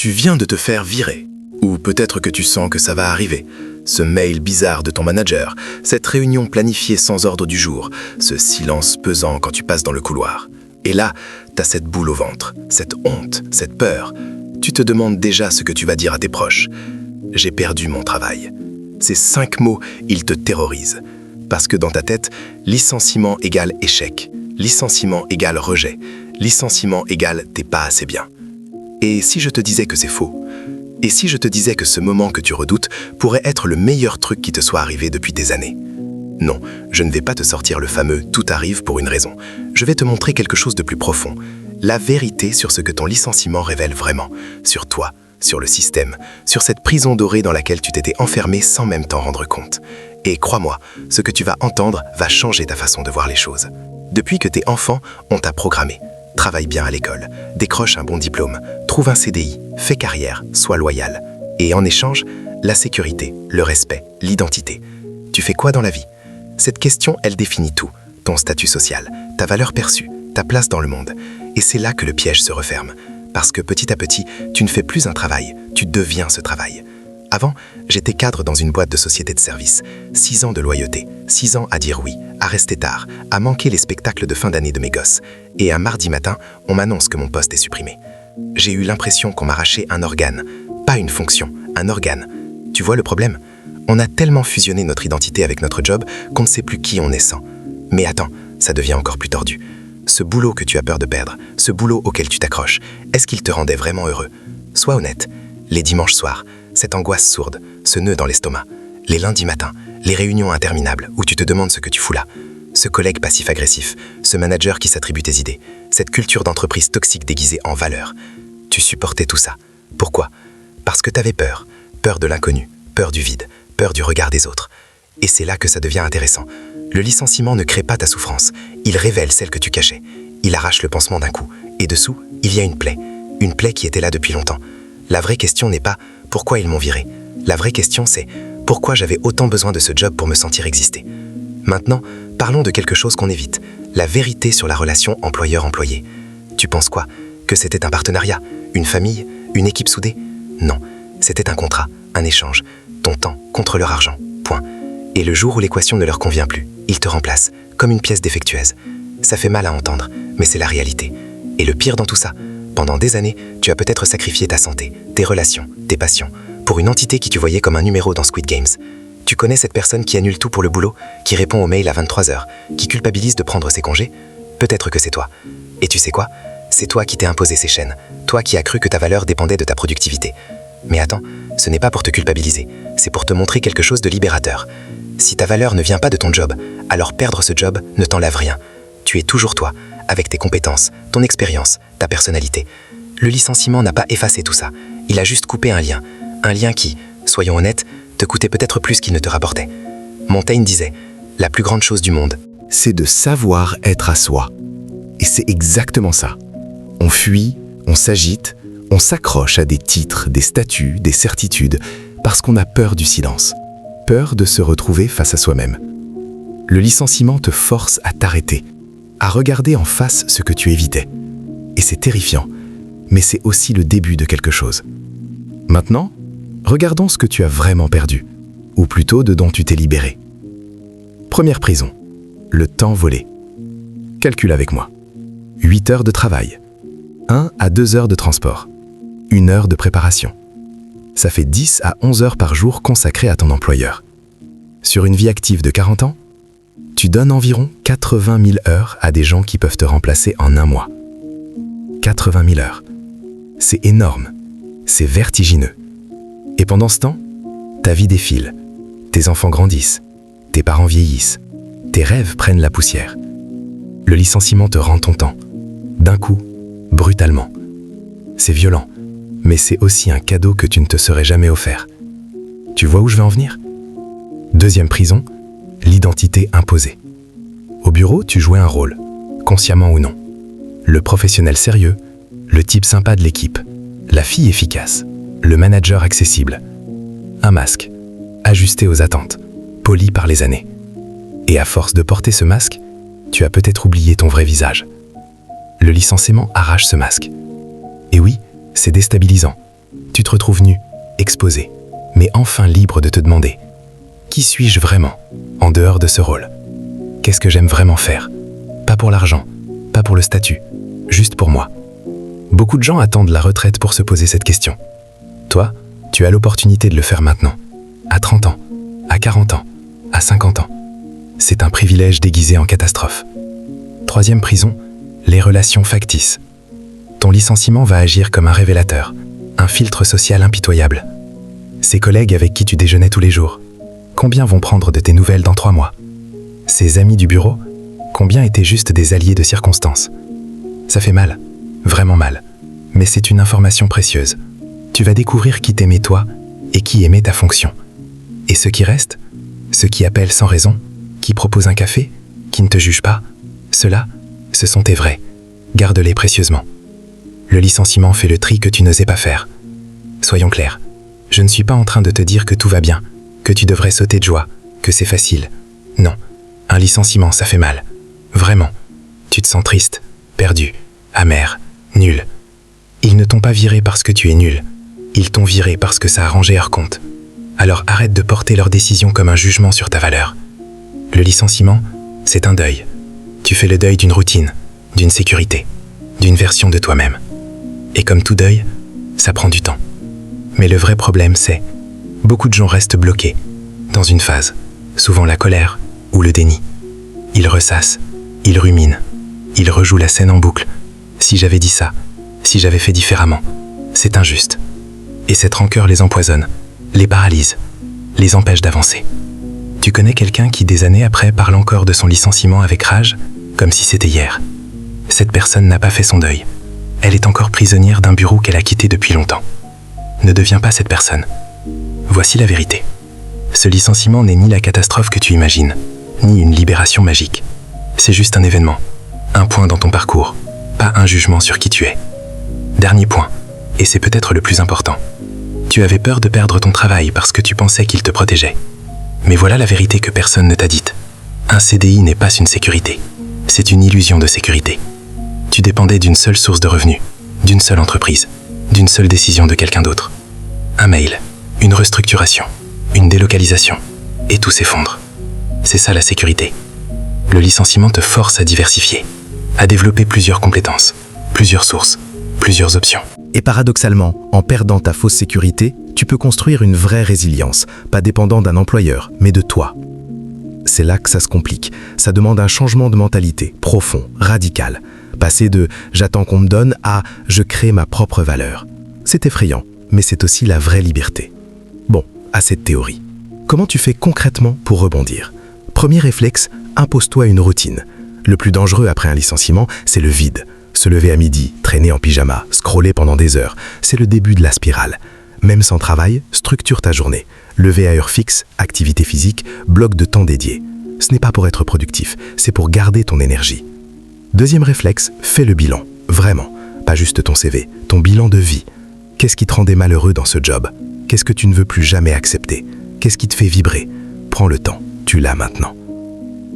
Tu viens de te faire virer. Ou peut-être que tu sens que ça va arriver. Ce mail bizarre de ton manager, cette réunion planifiée sans ordre du jour, ce silence pesant quand tu passes dans le couloir. Et là, t'as cette boule au ventre, cette honte, cette peur. Tu te demandes déjà ce que tu vas dire à tes proches. J'ai perdu mon travail. Ces 5 mots, ils te terrorisent. Parce que dans ta tête, licenciement égale échec, licenciement égale rejet, licenciement égale t'es pas assez bien. Et si je te disais que c'est faux? Et si je te disais que ce moment que tu redoutes pourrait être le meilleur truc qui te soit arrivé depuis des années? Non, je ne vais pas te sortir le fameux « tout arrive pour une raison ». Je vais te montrer quelque chose de plus profond. La vérité sur ce que ton licenciement révèle vraiment. Sur toi, sur le système, sur cette prison dorée dans laquelle tu t'étais enfermé sans même t'en rendre compte. Et crois-moi, ce que tu vas entendre va changer ta façon de voir les choses. Depuis que t'es enfant, on t'a programmé. Travaille bien à l'école, décroche un bon diplôme, trouve un CDI, fais carrière, sois loyal. Et en échange, la sécurité, le respect, l'identité. Tu fais quoi dans la vie? Cette question, elle définit tout. Ton statut social, ta valeur perçue, ta place dans le monde. Et c'est là que le piège se referme. Parce que petit à petit, tu ne fais plus un travail, tu deviens ce travail. Avant, j'étais cadre dans une boîte de société de service. 6 ans de loyauté, 6 ans à dire oui, à rester tard, à manquer les spectacles de fin d'année de mes gosses. Et un mardi matin, on m'annonce que mon poste est supprimé. J'ai eu l'impression qu'on m'arrachait un organe. Pas une fonction, un organe. Tu vois le problème? On a tellement fusionné notre identité avec notre job qu'on ne sait plus qui on est sans. Mais attends, ça devient encore plus tordu. Ce boulot que tu as peur de perdre, ce boulot auquel tu t'accroches, est-ce qu'il te rendait vraiment heureux? Sois honnête. Les dimanches soirs, cette angoisse sourde, ce nœud dans l'estomac, les lundis matins, les réunions interminables où tu te demandes ce que tu fous là, ce collègue passif-agressif, ce manager qui s'attribue tes idées, cette culture d'entreprise toxique déguisée en valeur. Tu supportais tout ça. Pourquoi? Parce que t'avais peur. Peur de l'inconnu, peur du vide, peur du regard des autres. Et c'est là que ça devient intéressant. Le licenciement ne crée pas ta souffrance, il révèle celle que tu cachais. Il arrache le pansement d'un coup. Et dessous, il y a une plaie qui était là depuis longtemps. La vraie question n'est pas « pourquoi ils m'ont viré ?» La vraie question c'est « pourquoi j'avais autant besoin de ce job pour me sentir exister ?» Maintenant, parlons de quelque chose qu'on évite, la vérité sur la relation employeur-employé. Tu penses quoi? Que c'était un partenariat, une famille, une équipe soudée? Non, c'était un contrat, un échange, ton temps contre leur argent, point. Et le jour où l'équation ne leur convient plus, ils te remplacent, comme une pièce défectueuse. Ça fait mal à entendre, mais c'est la réalité. Et le pire dans tout ça, pendant des années, tu as peut-être sacrifié ta santé, tes relations, tes passions, pour une entité qui tu voyais comme un numéro dans Squid Games. Tu connais cette personne qui annule tout pour le boulot, qui répond aux mails à 23h, qui culpabilise de prendre ses congés? Peut-être que c'est toi. Et tu sais quoi? C'est toi qui t'es imposé ces chaînes, toi qui as cru que ta valeur dépendait de ta productivité. Mais attends, ce n'est pas pour te culpabiliser, c'est pour te montrer quelque chose de libérateur. Si ta valeur ne vient pas de ton job, alors perdre ce job ne t'enlève rien. Tu es toujours toi, avec tes compétences, ton expérience, ta personnalité. Le licenciement n'a pas effacé tout ça, il a juste coupé un lien qui, soyons honnêtes, te coûtait peut-être plus qu'il ne te rapportait. Montaigne disait « La plus grande chose du monde, c'est de savoir être à soi. » Et c'est exactement ça. On fuit, on s'agite, on s'accroche à des titres, des statuts, des certitudes, parce qu'on a peur du silence, peur de se retrouver face à soi-même. Le licenciement te force à t'arrêter, à regarder en face ce que tu évitais. Et c'est terrifiant, mais c'est aussi le début de quelque chose. Maintenant, regardons ce que tu as vraiment perdu, ou plutôt de dont tu t'es libéré. Première prison, le temps volé. Calcule avec moi. 8 heures de travail, 1 à 2 heures de transport, 1 heure de préparation. Ça fait 10 à 11 heures par jour consacrées à ton employeur. Sur une vie active de 40 ans, tu donnes environ 80 000 heures à des gens qui peuvent te remplacer en 1 mois. 80 000 heures. C'est énorme, c'est vertigineux. Et pendant ce temps, ta vie défile, tes enfants grandissent, tes parents vieillissent, tes rêves prennent la poussière. Le licenciement te rend ton temps, d'un coup, brutalement. C'est violent, mais c'est aussi un cadeau que tu ne te serais jamais offert. Tu vois où je veux en venir? Deuxième prison, l'identité imposée. Au bureau, tu jouais un rôle, consciemment ou non. Le professionnel sérieux, le type sympa de l'équipe, la fille efficace, le manager accessible. Un masque, ajusté aux attentes, poli par les années. Et à force de porter ce masque, tu as peut-être oublié ton vrai visage. Le licenciement arrache ce masque. Et oui, c'est déstabilisant. Tu te retrouves nu, exposé, mais enfin libre de te demander « Qui suis-je vraiment, en dehors de ce rôle ? Qu'est-ce que j'aime vraiment faire ? Pas pour l'argent, pas pour le statut, juste pour moi. » Beaucoup de gens attendent la retraite pour se poser cette question. Toi, tu as l'opportunité de le faire maintenant, à 30 ans, à 40 ans, à 50 ans. C'est un privilège déguisé en catastrophe. Troisième prison, les relations factices. Ton licenciement va agir comme un révélateur, un filtre social impitoyable. Ces collègues avec qui tu déjeunais tous les jours, combien vont prendre de tes nouvelles dans 3 mois ? Ces amis du bureau, combien étaient juste des alliés de circonstance ? Ça fait mal, vraiment mal, mais c'est une information précieuse. Tu vas découvrir qui t'aimait toi et qui aimait ta fonction. Et ceux qui restent, ceux qui appellent sans raison, qui proposent un café, qui ne te jugent pas, ceux-là, ce sont tes vrais. Garde-les précieusement. Le licenciement fait le tri que tu n'osais pas faire. Soyons clairs, je ne suis pas en train de te dire que tout va bien, que tu devrais sauter de joie, que c'est facile. Non, un licenciement, ça fait mal. Vraiment. Tu te sens triste, perdu, amer, nul. Ils ne t'ont pas viré parce que tu es nul. Ils t'ont viré parce que ça a rangé leur compte. Alors arrête de porter leurs décisions comme un jugement sur ta valeur. Le licenciement, c'est un deuil. Tu fais le deuil d'une routine, d'une sécurité, d'une version de toi-même. Et comme tout deuil, ça prend du temps. Mais le vrai problème, c'est beaucoup de gens restent bloqués dans une phase, souvent la colère ou le déni. Ils ressassent, ils ruminent, ils rejouent la scène en boucle. Si j'avais dit ça, si j'avais fait différemment, c'est injuste. Et cette rancœur les empoisonne, les paralyse, les empêche d'avancer. Tu connais quelqu'un qui, des années après, parle encore de son licenciement avec rage, comme si c'était hier. Cette personne n'a pas fait son deuil. Elle est encore prisonnière d'un bureau qu'elle a quitté depuis longtemps. Ne deviens pas cette personne. Voici la vérité. Ce licenciement n'est ni la catastrophe que tu imagines, ni une libération magique. C'est juste un événement, un point dans ton parcours, pas un jugement sur qui tu es. Dernier point, et c'est peut-être le plus important. Tu avais peur de perdre ton travail parce que tu pensais qu'il te protégeait. Mais voilà la vérité que personne ne t'a dite. Un CDI n'est pas une sécurité. C'est une illusion de sécurité. Tu dépendais d'une seule source de revenus, d'une seule entreprise, d'une seule décision de quelqu'un d'autre. Un mail, une restructuration, une délocalisation, et tout s'effondre. C'est ça la sécurité. Le licenciement te force à diversifier, à développer plusieurs compétences, plusieurs sources, plusieurs options. Et paradoxalement, en perdant ta fausse sécurité, tu peux construire une vraie résilience, pas dépendant d'un employeur, mais de toi. C'est là que ça se complique. Ça demande un changement de mentalité, profond, radical. Passer de « j'attends qu'on me donne » à « je crée ma propre valeur ». C'est effrayant, mais c'est aussi la vraie liberté. Bon, assez de théorie. Comment tu fais concrètement pour rebondir ? Premier réflexe, impose-toi une routine. Le plus dangereux après un licenciement, c'est le vide. Se lever à midi, traîner en pyjama, scroller pendant des heures, c'est le début de la spirale. Même sans travail, structure ta journée. Lever à heure fixe, activité physique, bloc de temps dédié. Ce n'est pas pour être productif, c'est pour garder ton énergie. Deuxième réflexe, fais le bilan. Vraiment. Pas juste ton CV, ton bilan de vie. Qu'est-ce qui te rendait malheureux dans ce job ? Qu'est-ce que tu ne veux plus jamais accepter ? Qu'est-ce qui te fait vibrer ? Prends le temps, tu l'as maintenant.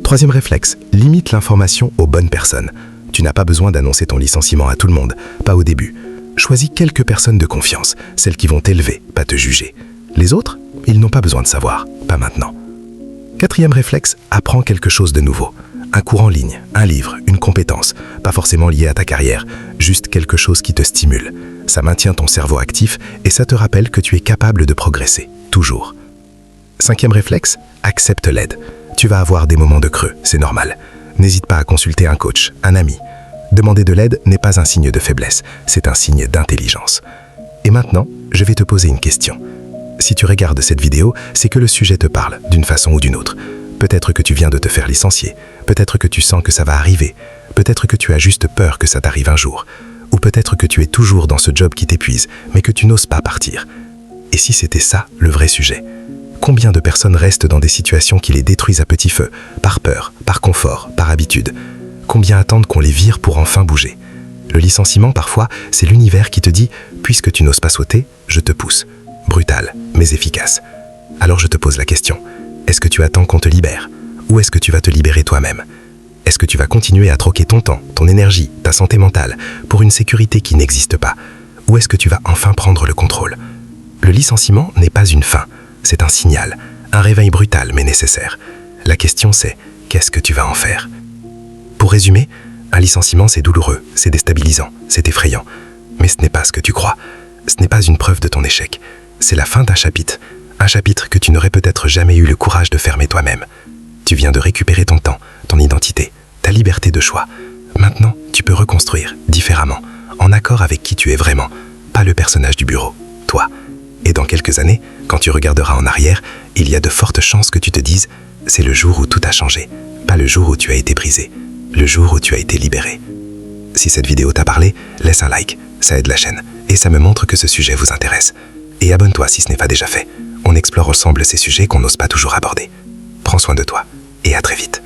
Troisième réflexe, limite l'information aux bonnes personnes. Tu n'as pas besoin d'annoncer ton licenciement à tout le monde, pas au début. Choisis quelques personnes de confiance, celles qui vont t'élever, pas te juger. Les autres, ils n'ont pas besoin de savoir, pas maintenant. Quatrième réflexe, apprends quelque chose de nouveau. Un cours en ligne, un livre, une compétence, pas forcément lié à ta carrière, juste quelque chose qui te stimule. Ça maintient ton cerveau actif et ça te rappelle que tu es capable de progresser, toujours. Cinquième réflexe, accepte l'aide. Tu vas avoir des moments de creux, c'est normal. N'hésite pas à consulter un coach, un ami. Demander de l'aide n'est pas un signe de faiblesse, c'est un signe d'intelligence. Et maintenant, je vais te poser une question. Si tu regardes cette vidéo, c'est que le sujet te parle, d'une façon ou d'une autre. Peut-être que tu viens de te faire licencier, peut-être que tu sens que ça va arriver, peut-être que tu as juste peur que ça t'arrive un jour, ou peut-être que tu es toujours dans ce job qui t'épuise, mais que tu n'oses pas partir. Et si c'était ça, le vrai sujet ? Combien de personnes restent dans des situations qui les détruisent à petit feu, par peur, par confort, par habitude ? Combien attendent qu'on les vire pour enfin bouger ? Le licenciement, parfois, c'est l'univers qui te dit « Puisque tu n'oses pas sauter, je te pousse ». Brutal, mais efficace. Alors je te pose la question, est-ce que tu attends qu'on te libère ? Ou est-ce que tu vas te libérer toi-même ? Est-ce que tu vas continuer à troquer ton temps, ton énergie, ta santé mentale, pour une sécurité qui n'existe pas ? Où est-ce que tu vas enfin prendre le contrôle? Le licenciement n'est pas une fin, c'est un signal, un réveil brutal mais nécessaire. La question c'est, qu'est-ce que tu vas en faire? Pour résumer, un licenciement c'est douloureux, c'est déstabilisant, c'est effrayant. Mais ce n'est pas ce que tu crois, ce n'est pas une preuve de ton échec. C'est la fin d'un chapitre, un chapitre que tu n'aurais peut-être jamais eu le courage de fermer toi-même. Tu viens de récupérer ton temps, ton identité, ta liberté de choix. Maintenant, tu peux reconstruire différemment, en accord avec qui tu es vraiment, pas le personnage du bureau, toi. Et dans quelques années, quand tu regarderas en arrière, il y a de fortes chances que tu te dises « c'est le jour où tout a changé, pas le jour où tu as été brisé, le jour où tu as été libéré ». Si cette vidéo t'a parlé, laisse un like, ça aide la chaîne, et ça me montre que ce sujet vous intéresse. Et abonne-toi si ce n'est pas déjà fait, on explore ensemble ces sujets qu'on n'ose pas toujours aborder. Prends soin de toi, et à très vite.